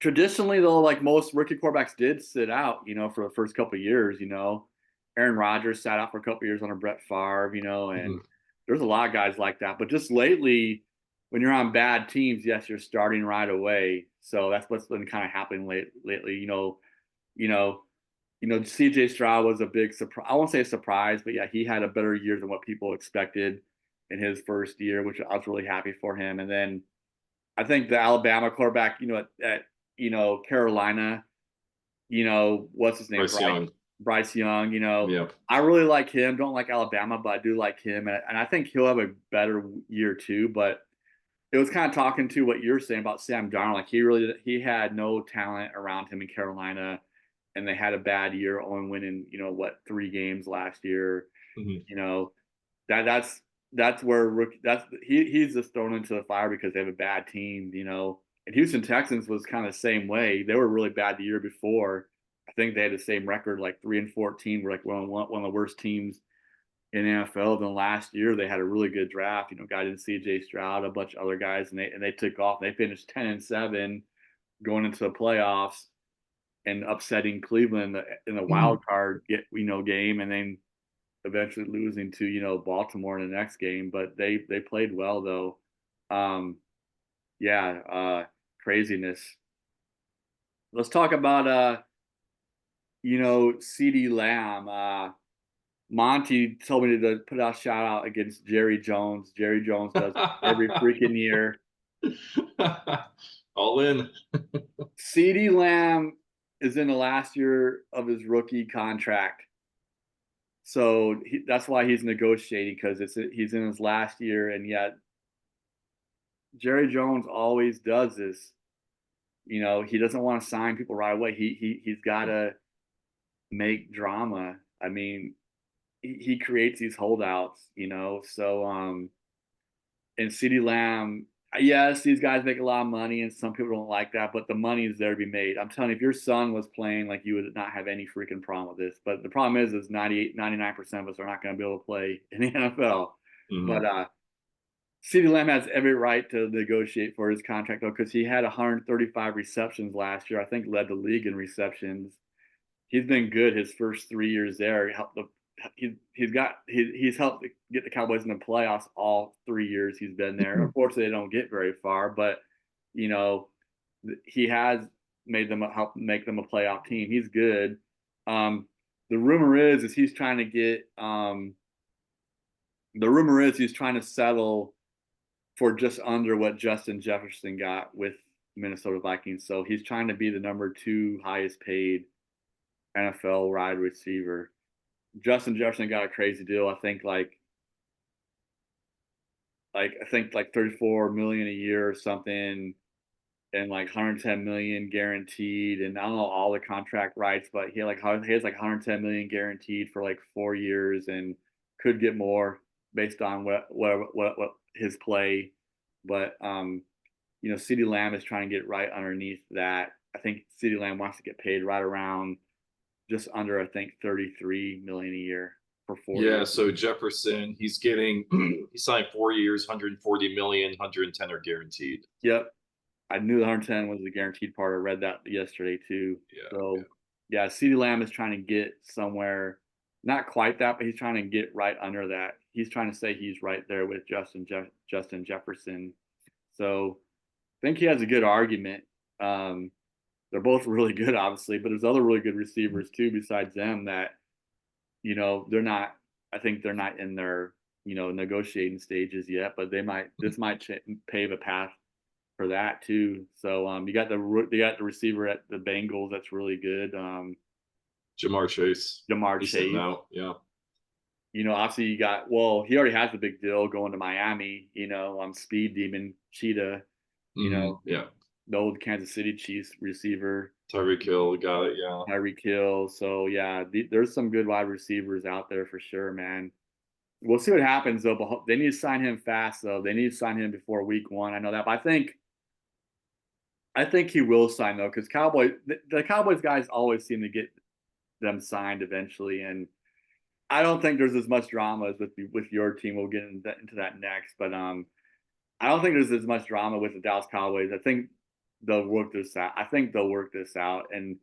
A: traditionally, though, like most rookie quarterbacks did sit out, for the first couple of years. Aaron Rodgers sat out for a couple of years under Brett Favre, and
B: Mhm.
A: there's a lot of guys like that. But just lately, when you're on bad teams, yes, you're starting right away. So that's what's been kind of happening lately. You know, CJ Stroud was a big surprise. I won't say a surprise, but yeah, he had a better year than what people expected in his first year, which I was really happy for him. And then I think the Alabama quarterback, at Carolina, what's his name?
B: Bryce Young.
A: Bryce Young,
B: Yeah.
A: I really like him. Don't like Alabama, but I do like him. And I think he'll have a better year too. But it was kind of talking to what you're saying about Sam Darnold. Like he had no talent around him in Carolina, and they had a bad year, only winning, 3 games last year.
B: Mhm.
A: You know, that's where he's just thrown into the fire because they have a bad team. And Houston Texans was kind of the same way. They were really bad the year before. I think they had the same record, like 3-14. Were like one of the worst teams in the NFL. Then last year they had a really good draft. Guy in C.J. Stroud, a bunch of other guys, and they took off. They finished 10-7 going into the playoffs and upsetting Cleveland in the
B: Mhm.
A: wild card game, and then eventually losing to Baltimore in the next game. But they played well though. Um, yeah, craziness. Let's talk about Cee Dee Lamb. Monty told me to put out a shout out against Jerry Jones. Jerry Jones does it every freaking year.
B: All in.
A: Cee Dee Lamb is in the last year of his rookie contract. So that's why he's negotiating because he's in his last year, and yet Jerry Jones always does this. He doesn't want to sign people right away. He's got to make drama. I mean, he creates these holdouts. So and CeeDee Lamb, yes, these guys make a lot of money, and some people don't like that, but the money is there to be made. I'm telling you, if your son was playing, like, you would not have any freaking problem with this. But the problem is 98, 99% of us are not going to be able to play in the NFL. But
B: Mhm.
A: CeeDee Lamb has every right to negotiate for his contract, though, because he had 135 receptions last year. I think led the league in receptions. He's been good his first 3 years there. He's helped get the Cowboys in the playoffs all 3 years he's been there. Unfortunately, they don't get very far, but you know he has made them help make them a playoff team. He's good. Um, the rumor is he's trying to get. The rumor is he's trying to settle for just under what Justin Jefferson got with Minnesota Vikings. So he's trying to be the #2 highest paid NFL wide receiver. Justin Jefferson got a crazy deal. I think like 34 million a year or something, and like 110 million guaranteed. And I don't know all the contract rights, but he has like 110 million guaranteed for like 4 years, and could get more based on what his play. But Cee Dee Lamb is trying to get right underneath that. I think Cee Dee Lamb wants to get paid right around just under, I think, 33 million a year for 4 years.
B: So Jefferson, he's getting he signed 4 years, 140 million, 110 are guaranteed.
A: Yep. I knew the 110 was the guaranteed part. I read that yesterday too. Yeah, Cee Dee Lamb is trying to get somewhere, not quite that, but he's trying to get right under that. He's trying to say he's right there with Justin Jefferson. So I think he has a good argument. They're both really good, obviously, but there's other really good receivers too besides them that, they're not. I think they're not in their, negotiating stages yet, but this might pave a path for that too. So you got the receiver at the Bengals that's really good.
B: Jamar Chase.
A: Jamar Chase.
B: Out. Yeah.
A: Obviously he already has a big deal going to Miami. Speed Demon Cheetah.
B: Yeah.
A: The old Kansas City Chiefs receiver.
B: Tyreek Hill got it. Yeah.
A: Tyreek Hill. So yeah, there's some good wide receivers out there for sure, man. We'll see what happens though. But they need to sign him fast though. They need to sign him before week 1. I know that, but I think he will sign though, because the Cowboys guys always seem to get them signed eventually, and I don't think there's as much drama as with your team. We'll get into that next, but I don't think there's as much drama with the Dallas Cowboys. I think they'll work this out. And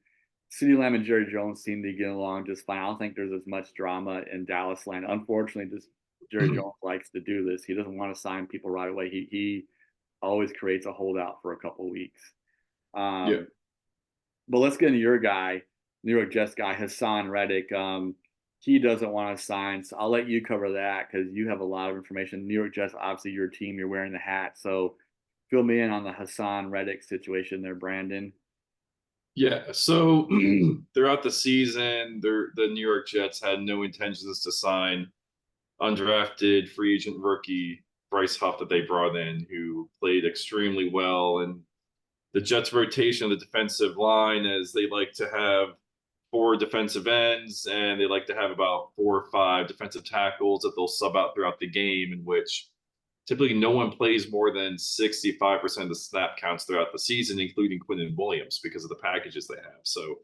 A: Cee Dee Lamb and Jerry Jones seem to get along just fine. I don't think there's as much drama in Dallas land. Unfortunately, just Jerry Jones likes to do this. He doesn't want to sign people right away. He always creates a holdout for a couple of weeks. But let's get into your guy, New York Jets guy, Hassan Reddick. He doesn't want to sign, so I'll let you cover that because you have a lot of information. New York Jets, obviously your team, you're wearing the hat, so fill me in on the Hassan Reddick situation there, Brandon.
B: Yeah, so throughout the season, the New York Jets had no intentions to sign undrafted free agent rookie Bryce Huff that they brought in, who played extremely well. And the Jets' rotation of the defensive line, as they like to have 4 defensive ends, and they like to have about 4 or 5 defensive tackles that they'll sub out throughout the game, in which typically no one plays more than 65% of the snap counts throughout the season, including Quinnen Williams, because of the packages they have. So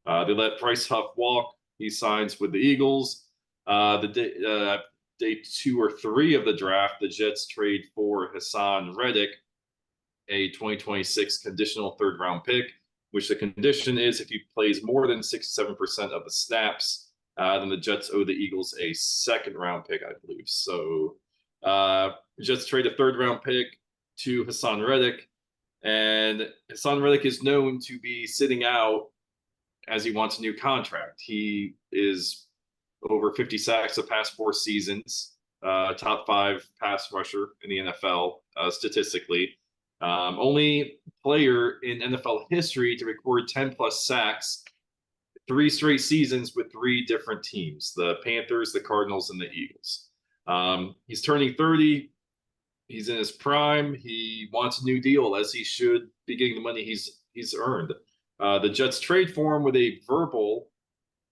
B: they let Bryce Huff walk. He signs with the Eagles. Day 2 or 3 of the draft, the Jets trade for Hassan Reddick, a 2026 conditional 3rd-round pick, which the condition is if he plays more than 67% of the snaps, then the Jets owe the Eagles a 2nd-round pick, I believe. So the Jets trade a 3rd-round pick to Hassan Reddick, and Hassan Reddick is known to be sitting out as he wants a new contract. He is over 50 sacks the past 4 seasons, top 5 pass rusher in the NFL statistically. Only player in NFL history to record 10-plus sacks 3 straight seasons with 3 different teams: the Panthers, the Cardinals, and the Eagles. He's turning 30. He's in his prime. He wants a new deal, as he should be getting the money he's earned. The Jets trade for him with a verbal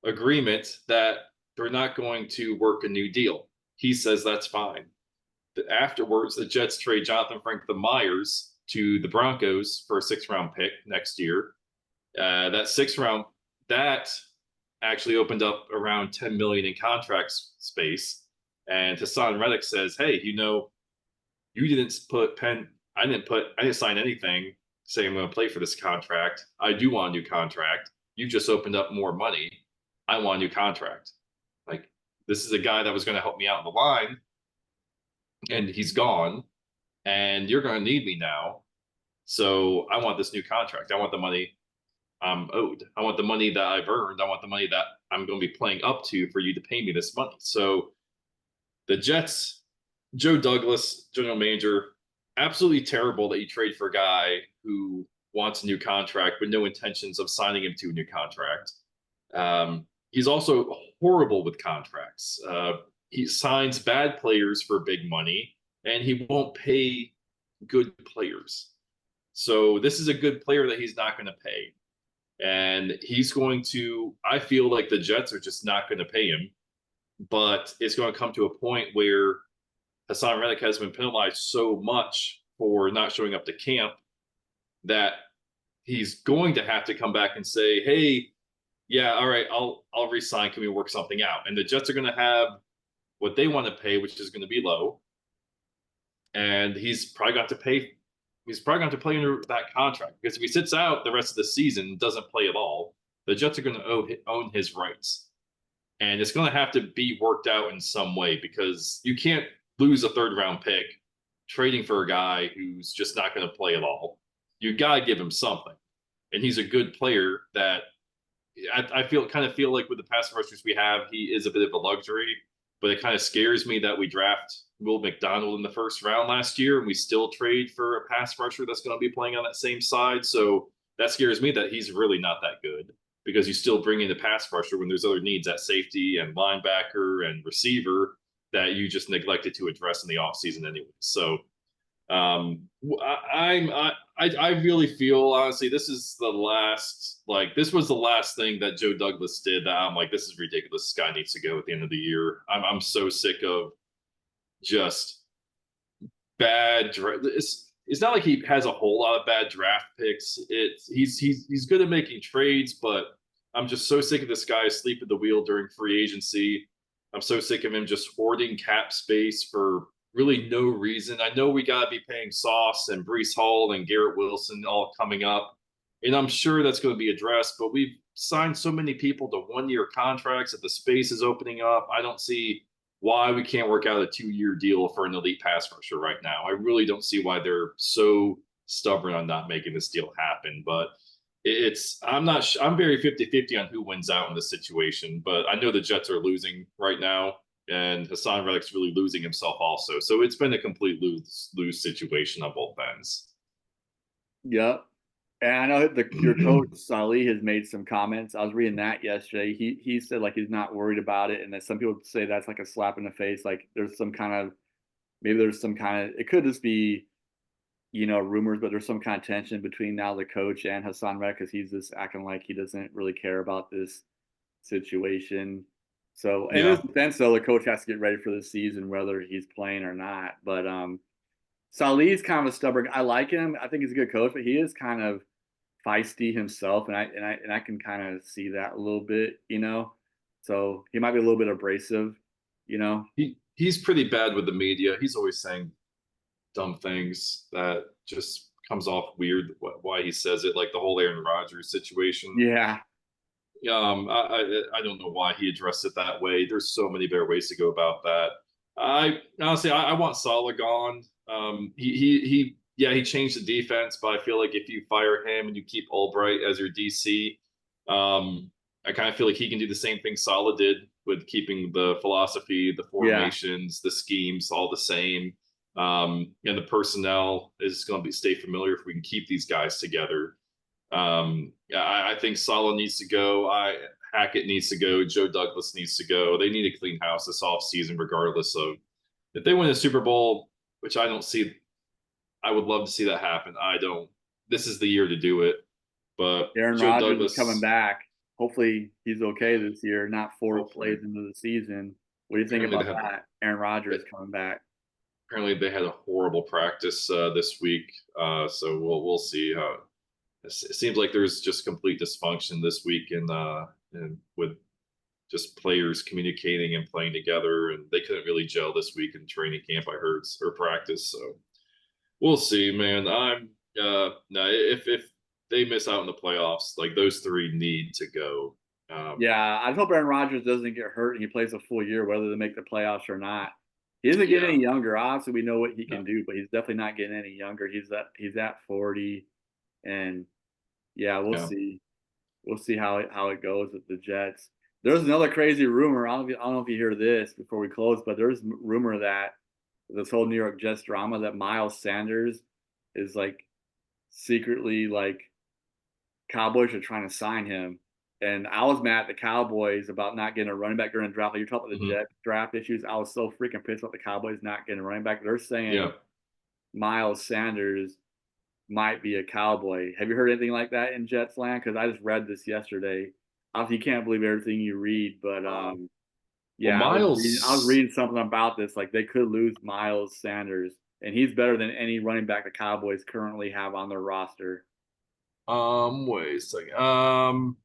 B: agreement that they're not going to work a new deal. He says that's fine. Afterwards, the Jets trade Jonathan Frank the Myers to the Broncos for a 6th-round pick next year. That 6th round, that actually opened up around $10 million in contract space. And Hassan Reddick says, "Hey, you didn't put pen. I didn't sign anything saying I'm going to play for this contract. I do want a new contract. You just opened up more money. I want a new contract. Like, this is a guy that was going to help me out in the line, and he's gone, and you're going to need me now. So I want this new contract. I want the money I'm owed. I want the money that I've earned. I want the money that I'm going to be playing up to for you to pay me this money." So the Jets, Joe Douglas, general manager, absolutely terrible that you trade for a guy who wants a new contract but no intentions of signing him to a new contract. He's also horrible with contracts. He signs bad players for big money, and he won't pay good players. So this is a good player that he's not going to pay. And he's going to, I feel like the Jets are just not going to pay him. But it's going to come to a point where Hassan Reddick has been penalized so much for not showing up to camp that he's going to have to come back and say, "Hey, yeah, all right, I'll resign. Can we work something out?" And the Jets are going to have what they want to pay, which is going to be low, and he's probably got to pay. He's probably going to play under that contract because if he sits out the rest of the season and doesn't play at all, the Jets are going to own his rights, and it's going to have to be worked out in some way because you can't lose a third-round pick trading for a guy who's just not going to play at all. You got to give him something, and he's a good player that I kind of feel like with the pass rushers we have, he is a bit of a luxury, but it kind of scares me that we draft Will McDonald in the first round last year and we still trade for a pass rusher that's going to be playing on that same side. So that scares me that he's really not that good because you still bring in the pass rusher when there's other needs at safety and linebacker and receiver that you just neglected to address in the offseason anyway. So I really feel honestly this is the last this was the last thing that Joe Douglas did that I'm like, this is ridiculous. This guy needs to go at the end of the year. I'm so sick of just bad. It's not like he has a whole lot of bad draft picks. He's good at making trades, but I'm just so sick of this guy asleep at the wheel during free agency. I'm so sick of him just hoarding cap space for really no reason. I know we got to be paying Sauce and Breece Hall and Garrett Wilson all coming up, and I'm sure that's going to be addressed, but we've signed so many people to one-year contracts that the space is opening up. I don't see why we can't work out a 2-year deal for an elite pass rusher right now. I really don't see why they're so stubborn on not making this deal happen, but I'm very 50-50 on who wins out in this situation, but I know the Jets are losing right now and Hassan Reddick's really losing himself also. So it's been a complete lose situation on both ends.
A: Yep. And I know your coach Salih has made some comments. I was reading that yesterday. He said like he's not worried about it, and that some people say that's like a slap in the face. Like there's some kind of it could just be rumors, but there's some kind of tension between now the coach and Hassan Reddick because he's just acting like he doesn't really care about this situation. So in his defense, though, the coach has to get ready for the season, whether he's playing or not. But Salih's kind of a stubborn. I like him. I think he's a good coach, but he is kind of feisty himself, and I can kind of see that a little bit. So he might be a little bit abrasive.
B: He's pretty bad with the media. He's always saying dumb things that just comes off weird. Why he says it, like the whole Aaron Rodgers situation.
A: Yeah.
B: I don't know why he addressed it that way. There's so many better ways to go about that. I honestly, I want Saleh gone. He changed the defense, but I feel like if you fire him and you keep Albright as your DC, I kind of feel like he can do the same thing Saleh did with keeping the philosophy, the formations, the schemes all the same. And the personnel is going to stay familiar if we can keep these guys together. I think Saleh needs to go. Hackett needs to go. Joe Douglas needs to go. They need a clean house this offseason, regardless of if they win a Super Bowl, which I don't see. I would love to see that happen. I don't. This is the year to do it. But
A: Aaron Rodgers is coming back. Hopefully he's okay this year, not 4 plays into the season. What do you think about that? Aaron Rodgers coming back.
B: Apparently they had a horrible practice this week, so we'll see how. It seems like there's just complete dysfunction this week, and with just players communicating and playing together, and they couldn't really gel this week in training camp. I heard or practice, so we'll see, man. No, if they miss out in the playoffs, like those 3 need to go.
A: I hope Aaron Rodgers doesn't get hurt and he plays a full year, whether they make the playoffs or not. He isn't getting any younger. Obviously, we know what he can do, but he's definitely not getting any younger. He's at 40, and we'll see. We'll see how it goes with the Jets. There's another crazy rumor. I don't know if you hear this before we close, but there's rumor that this whole New York Jets drama that Miles Sanders is like secretly like Cowboys are trying to sign him. And I was mad at the Cowboys about not getting a running back during the draft. Like you're talking about the
B: Mhm.
A: Jets draft issues. I was so freaking pissed about the Cowboys not getting a running back. They're saying
B: Yeah.
A: Miles Sanders might be a Cowboy. Have you heard anything like that in Jets land? Because I just read this yesterday. Obviously, you can't believe everything you read, but
B: Well,
A: yeah, I was reading something about this. Like they could lose Miles Sanders, and he's better than any running back the Cowboys currently have on their roster.
B: Wait a second.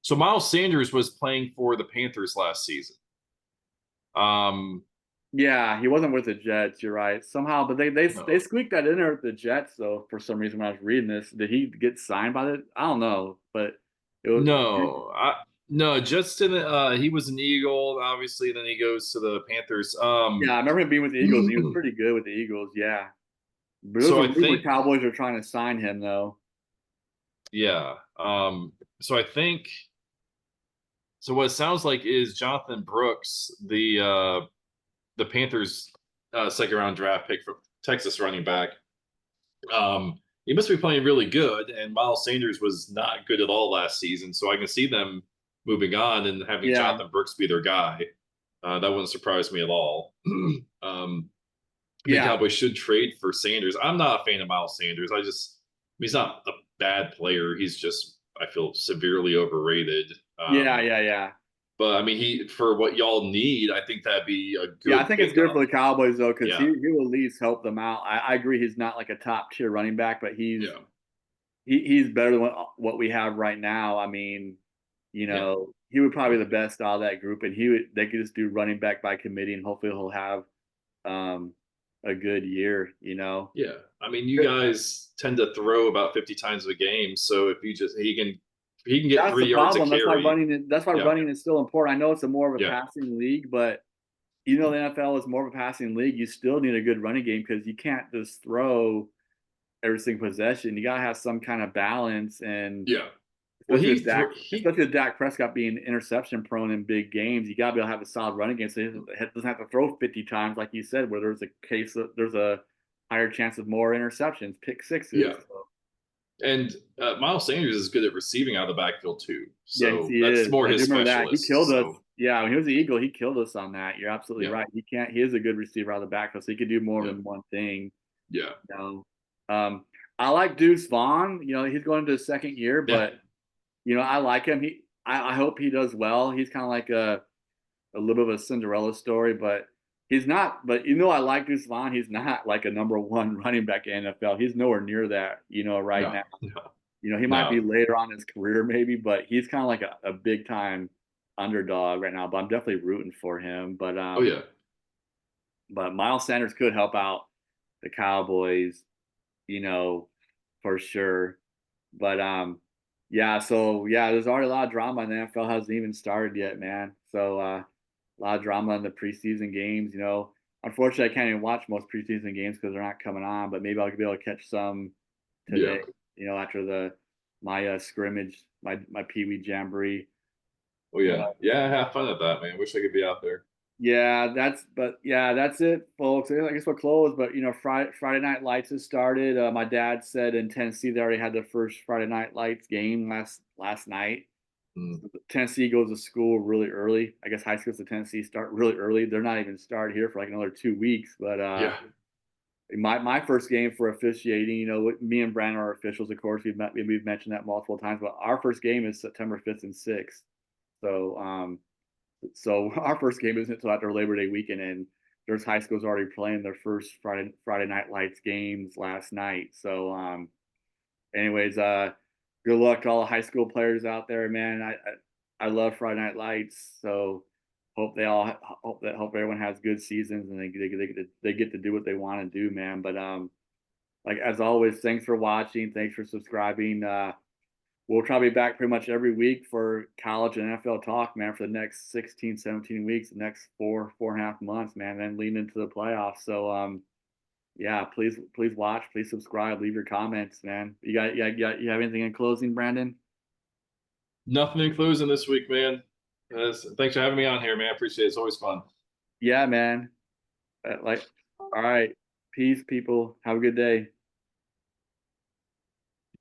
B: So Miles Sanders was playing for the Panthers last season. Um,
A: Yeah, he wasn't with the Jets. You're right. Somehow, but they
B: no,
A: squeaked that in there with the Jets though. For some reason, when I was reading this, did he get signed by the? I don't know, but it was.
B: no, no, just didn't. He was an Eagle, obviously. Then he goes to the Panthers.
A: Yeah, I remember him being with the Eagles. He was pretty good with the Eagles. Yeah, but it was
B: So
A: a
B: I
A: rumor
B: think,
A: Cowboys are trying to sign him though.
B: yeah. So I think. So what it sounds like is Jonathan Brooks, the Panthers' second round draft pick for Texas running back. He must be playing really good, and Miles Sanders was not good at all last season. So I can see them moving on and having
A: Yeah,
B: Jonathan Brooks be their guy. That wouldn't surprise me at all. um, the
A: yeah,
B: Cowboys should trade for Sanders. I'm not a fan of Miles Sanders. He's not a bad player. He's just, I feel, severely overrated.
A: yeah, yeah, yeah.
B: But I mean, he for what y'all need, I think that'd be a
A: Yeah, I
B: good
A: think it's good
B: pickup.
A: for the Cowboys though, because
B: Yeah,
A: he will at least help them out. I agree he's not like a top tier running back, but
B: yeah,
A: he's better than what we have right now. I mean,
B: yeah,
A: he would probably be the best out of that group, and they could just do running back by committee, and hopefully he'll have um, a good year.
B: yeah. I mean, you guys tend to throw about 50 times a game, so if you just he can get
A: That's the
B: 3 yards a
A: problem.
B: carry.
A: That's why
B: Yeah,
A: running is still important. I know it's a more of a
B: yeah,
A: passing league, but the NFL is more of a passing league. You still need a good running game because you can't just throw every single possession. You gotta have some kind of balance, and
B: yeah. Well,
A: especially with Dak,
B: he
A: Prescott being interception prone in big games, you gotta be able to have a solid running game so he doesn't have to throw 50 times like you said, where there's a higher chance of more interceptions, pick sixes.
B: yeah.
A: So,
B: And Miles Sanders is good at receiving out of the backfield too.
A: yes,
B: So
A: he
B: that's
A: is.
B: more
A: I do
B: his
A: remember that he
B: specialist.
A: killed us.
B: So
A: Yeah, when he was the Eagle, he killed us on that. You're absolutely
B: yeah,
A: right. He is a good receiver out of the backfield, so he could do more
B: yeah,
A: than one thing.
B: yeah,
A: You I like Deuce Vaughn. He's going into his second year,
B: yeah.
A: but I like him. I hope he does well. He's kind of like a little bit of a Cinderella story, but he's not. But I like Deuce Vaughn. He's not like a number one running back in NFL. He's nowhere near that. Right
B: No,
A: now.
B: no,
A: He might be
B: no.
A: later on in his career, maybe, but he's kind of like a big time underdog right now. But I'm definitely rooting for him.
B: Oh yeah.
A: But Miles Sanders could help out the Cowboys, you know, for sure. But yeah, so yeah, there's already a lot of drama, and the NFL hasn't even started yet, man. So a lot of drama in the preseason games. Unfortunately, I can't even watch most preseason games because they're not coming on. But maybe I'll be able to catch some
B: Yeah.
A: today. After my scrimmage, my Pee Wee Jamboree.
B: Oh yeah. Yeah, have fun at that, man. Wish I could be out there.
A: Yeah, that's it, folks. I guess we'll close. But Friday Night Lights has started. My dad said in Tennessee they already had their first Friday Night Lights game last night.
B: Mm.
A: Tennessee goes to school really early. I guess high schools in Tennessee start really early. They're not even started here for like another 2 weeks. But
B: Yeah.
A: my first game for officiating, me and Brandon are officials, of course. We've mentioned that multiple times. But our first game is September 5th and 6th. So our first game isn't until after Labor Day weekend, and there's high schools already playing their first Friday Night Lights games last night. So, anyways, good luck to all the high school players out there, man. I love Friday Night Lights, so hope everyone has good seasons and they get to do what they want to do, man. But like as always, thanks for watching, thanks for subscribing. We'll try to be back pretty much every week for college and NFL talk, man, for the next 16, 17 weeks, the next 4.5 months, man, then lean into the playoffs. So, yeah, please watch, please subscribe, leave your comments, man. You have anything in closing, Brandon?
B: Nothing in closing this week, man. Thanks for having me on here, man. I appreciate it. It's always fun.
A: Yeah, man. Like All right. Peace, people. Have a good day.